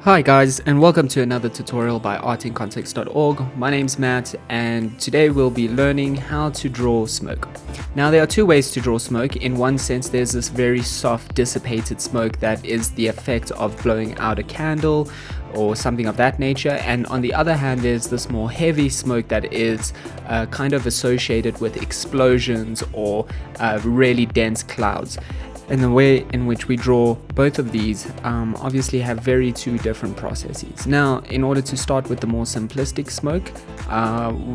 Hi guys, and welcome to another tutorial by artincontext.org. My name's Matt, and today we'll be learning how to draw smoke. Now there are two ways to draw smoke. In one sense, there's this very soft dissipated smoke that is the effect of blowing out a candle or something of that nature, and on the other hand there's this more heavy smoke that is kind of associated with explosions or really dense clouds. And the way in which we draw both of these obviously have two different processes. Now, in order to start with the more simplistic smoke,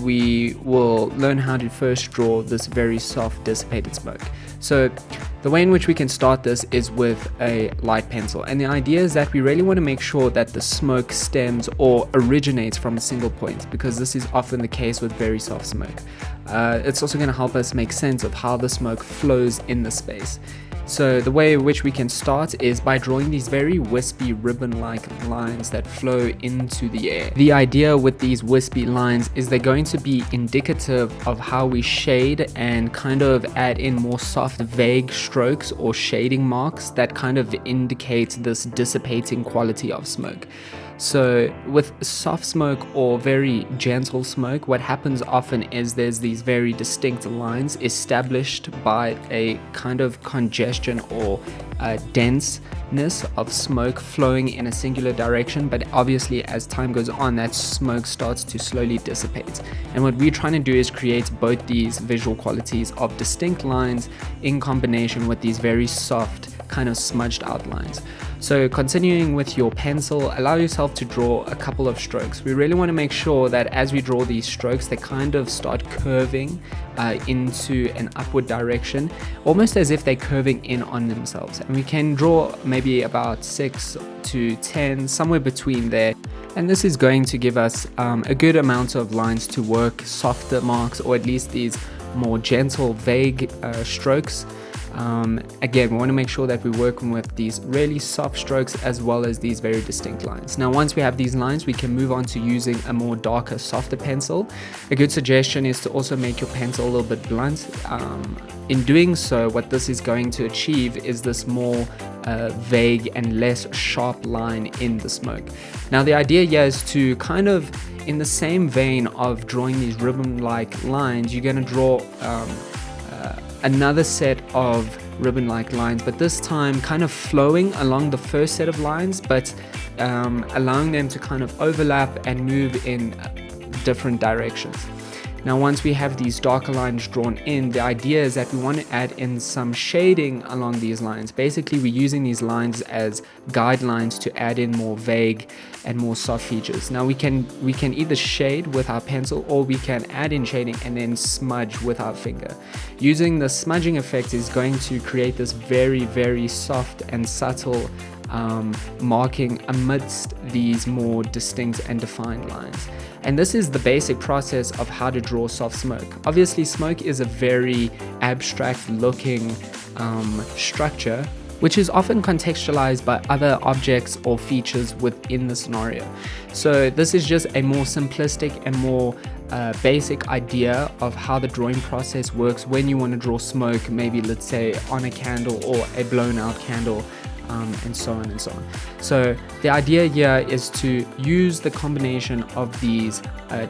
we will learn how to first draw this very soft dissipated smoke. So the way in which we can start this is with a light pencil, and the idea is that we really want to make sure that the smoke stems or originates from a single point, because this is often the case with very soft smoke. It's also going to help us make sense of how the smoke flows in the space. So the way in which we can start is by drawing these very wispy ribbon-like lines that flow into the air. The idea with these wispy lines is they're going to be indicative of how we shade and kind of add in more soft, vague strokes or shading marks that kind of indicate this dissipating quality of smoke. So with soft smoke or very gentle smoke, what happens often is there's these very distinct lines established by a kind of congestion or denseness of smoke flowing in a singular direction, but obviously as time goes on that smoke starts to slowly dissipate. And what we're trying to do is create both these visual qualities of distinct lines in combination with these very soft kind of smudged outlines. So continuing with your pencil, allow yourself to draw a couple of strokes. We really want to make sure that as we draw these strokes, they kind of start curving into an upward direction, almost as if they're curving in on themselves. And we can draw maybe about 6 to 10, somewhere between there. And this is going to give us a good amount of lines to work, softer marks, or at least these more gentle, vague strokes. Again, we want to make sure that we're working with these really soft strokes as well as these very distinct lines. Now, once we have these lines, we can move on to using a more darker, softer pencil. A good suggestion is to also make your pencil a little bit blunt. In doing so, what this is going to achieve is this more vague and less sharp line in the smoke. Now, the idea here is to kind of, in the same vein of drawing these ribbon-like lines, you're going to draw another set of ribbon-like lines, but this time kind of flowing along the first set of lines, but allowing them to kind of overlap and move in different directions. Now, once we have these darker lines drawn in, the idea is that we want to add in some shading along these lines. Basically, we're using these lines as guidelines to add in more vague and more soft features. Now, we can either shade with our pencil, or we can add in shading and then smudge with our finger. Using the smudging effect is going to create this very soft and subtle marking amidst these more distinct and defined lines. And this is the basic process of how to draw soft smoke. Obviously, smoke is a very abstract looking structure, which is often contextualized by other objects or features within the scenario. So this is just a more simplistic and more basic idea of how the drawing process works when you want to draw smoke, maybe let's say on a candle or a blown out candle, and so on and so on. So the idea here is to use the combination of these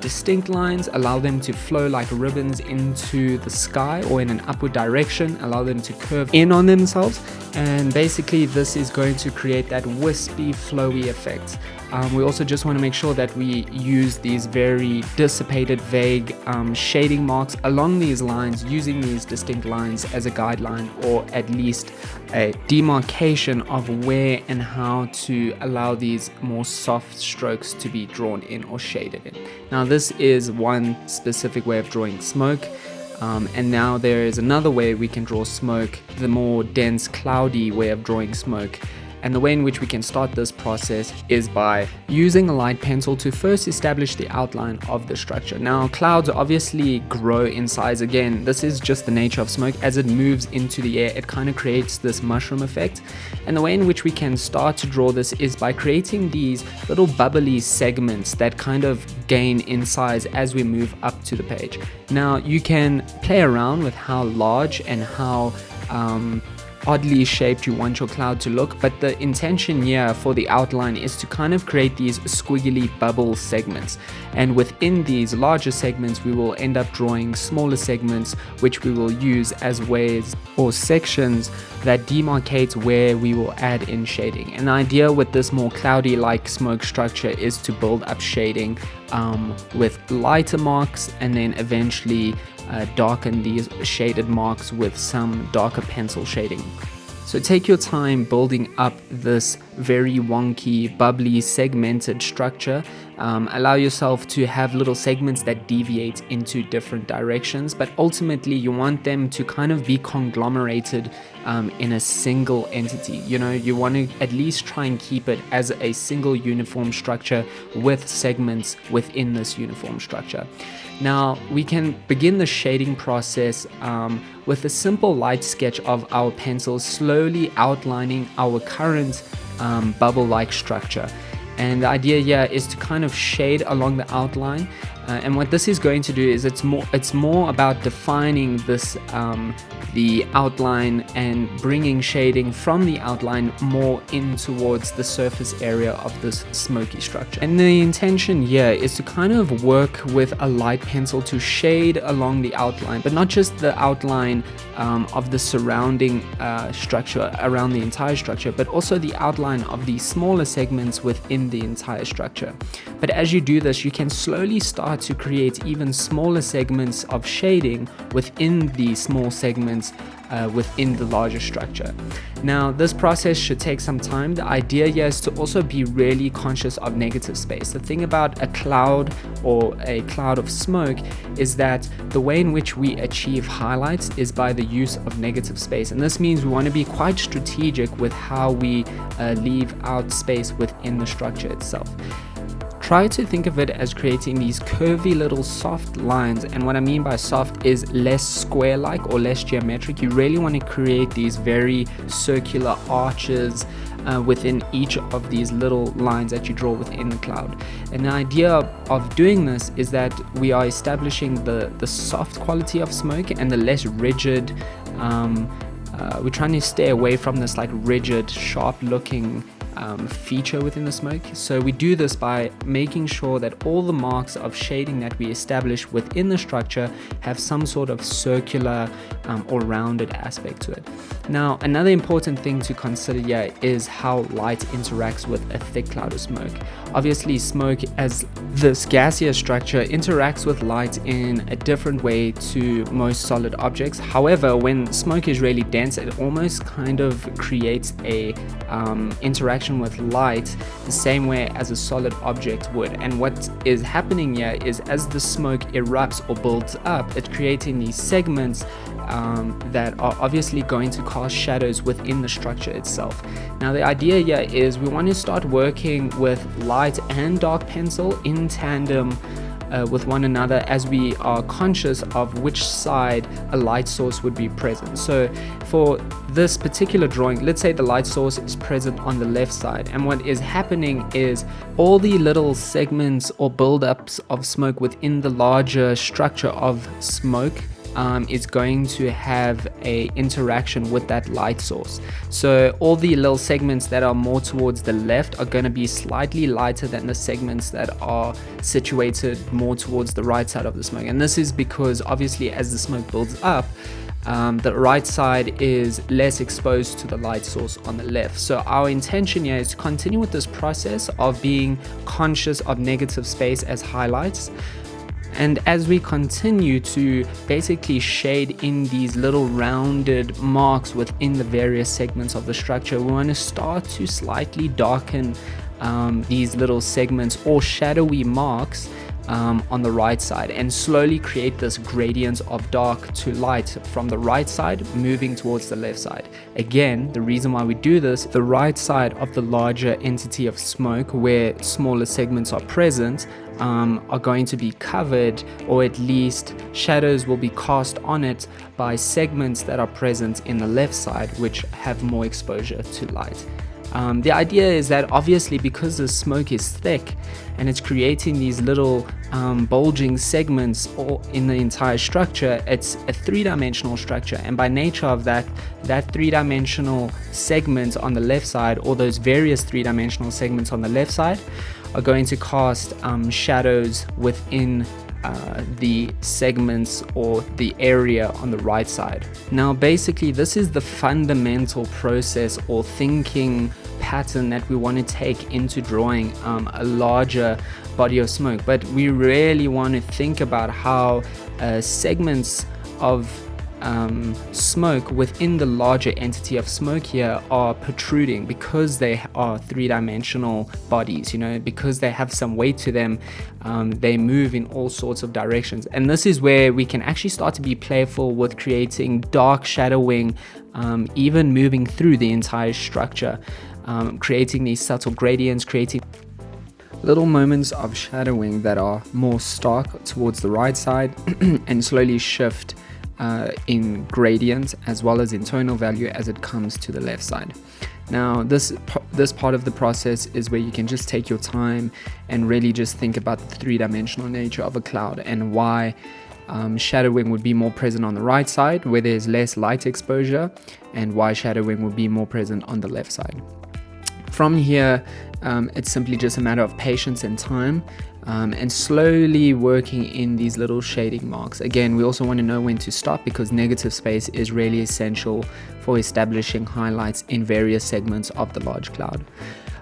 distinct lines, allow them to flow like ribbons into the sky or in an upward direction, allow them to curve in on themselves, and basically this is going to create that wispy, flowy effect. We also just want to make sure that we use these very dissipated, vague shading marks along these lines, using these distinct lines as a guideline, or at least a demarcation of where and how to allow these more soft strokes to be drawn in or shaded in. Now, this is one specific way of drawing smoke. And now there is another way we can draw smoke, the more dense, cloudy way of drawing smoke. And the way in which we can start this process is by using a light pencil to first establish the outline of the structure. Now, clouds obviously grow in size. Again, this is just the nature of smoke. As it moves into the air, it kind of creates this mushroom effect. And the way in which we can start to draw this is by creating these little bubbly segments that kind of gain in size as we move up to the page. Now, you can play around with how large and how oddly shaped you want your cloud to look, but the intention here for the outline is to kind of create these squiggly bubble segments, and within these larger segments we will end up drawing smaller segments which we will use as ways or sections that demarcate where we will add in shading. And the idea with this more cloudy like smoke structure is to build up shading with lighter marks, and then eventually darken these shaded marks with some darker pencil shading. So take your time building up this very wonky, bubbly, segmented structure. Allow yourself to have little segments that deviate into different directions, but ultimately you want them to kind of be conglomerated in a single entity. You know, you want to at least try and keep it as a single uniform structure with segments within this uniform structure. Now we can begin the shading process with a simple light sketch of our pencil, slowly outlining our current bubble-like structure. And the idea here is to kind of shade along the outline, and what this is going to do is it's more about defining this the outline and bringing shading from the outline more in towards the surface area of this smoky structure. And the intention here is to kind of work with a light pencil to shade along the outline, but not just the outline of the surrounding structure around the entire structure, but also the outline of the smaller segments within the entire structure. But as you do this, you can slowly start to create even smaller segments of shading within the small segments within the larger structure. Now this process should take some time. The idea here is to also be really conscious of negative space. The thing about a cloud or a cloud of smoke is that the way in which we achieve highlights is by the use of negative space, and this means we want to be quite strategic with how we leave out space within the structure itself. Try to think of it as creating these curvy little soft lines, and what I mean by soft is less square-like or less geometric. You really want to create these very circular arches within each of these little lines that you draw within the cloud. And the idea of doing this is that we are establishing the soft quality of smoke and the less rigid. We're trying to stay away from this like rigid, sharp-looking feature within the smoke. So we do this by making sure that all the marks of shading that we establish within the structure have some sort of circular or rounded aspect to it. Now another important thing to consider here is how light interacts with a thick cloud of smoke. Obviously smoke as this gaseous structure interacts with light in a different way to most solid objects. However, when smoke is really dense, it almost kind of creates a interaction with light the same way as a solid object would. And what is happening here is as the smoke erupts or builds up, it's creating these segments that are obviously going to cast shadows within the structure itself. Now the idea here is we want to start working with light and dark pencil in tandem with one another, as we are conscious of which side a light source would be present. So for this particular drawing, let's say the light source is present on the left side, and what is happening is all the little segments or buildups of smoke within the larger structure of smoke is going to have a interaction with that light source. So all the little segments that are more towards the left are going to be slightly lighter than the segments that are situated more towards the right side of the smoke. And this is because obviously as the smoke builds up, the right side is less exposed to the light source on the left. So our intention here is to continue with this process of being conscious of negative space as highlights. And as we continue to basically shade in these little rounded marks within the various segments of the structure, we want to start to slightly darken these little segments or shadowy marks on the right side, and slowly create this gradient of dark to light from the right side moving towards the left side. Again, the reason why we do this, the right side of the larger entity of smoke where smaller segments are present are going to be covered, or at least shadows will be cast on it by segments that are present in the left side which have more exposure to light. The idea is that obviously because the smoke is thick and it's creating these little bulging segments all in the entire structure, it's a three-dimensional structure, and by nature of that three-dimensional segment on the left side, or those various three-dimensional segments on the left side, are going to cast shadows within the segments or the area on the right side. Now basically this is the fundamental process or thinking pattern that we want to take into drawing a larger body of smoke, but we really want to think about how segments of smoke within the larger entity of smoke here are protruding because they are three-dimensional bodies, because they have some weight to them. They move in all sorts of directions, and this is where we can actually start to be playful with creating dark shadowing, even moving through the entire structure, creating these subtle gradients, creating little moments of shadowing that are more stark towards the right side and slowly shift in gradient as well as in tonal value as it comes to the left side. Now this part of the process is where you can just take your time and really just think about the three-dimensional nature of a cloud and why shadowing would be more present on the right side where there's less light exposure, and why shadowing would be more present on the left side. From here, it's simply just a matter of patience and time, and slowly working in these little shading marks. Again, we also want to know when to stop, because negative space is really essential for establishing highlights in various segments of the large cloud.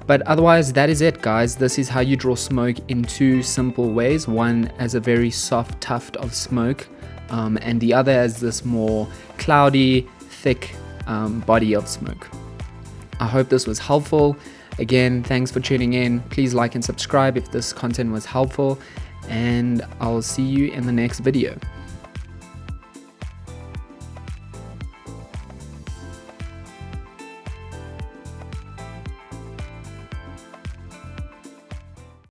But otherwise, that is it, guys. This is how you draw smoke in two simple ways. One as a very soft tuft of smoke, and the other as this more cloudy, thick body of smoke. I hope this was helpful. Again, thanks for tuning in. Please like and subscribe if this content was helpful, and I'll see you in the next video.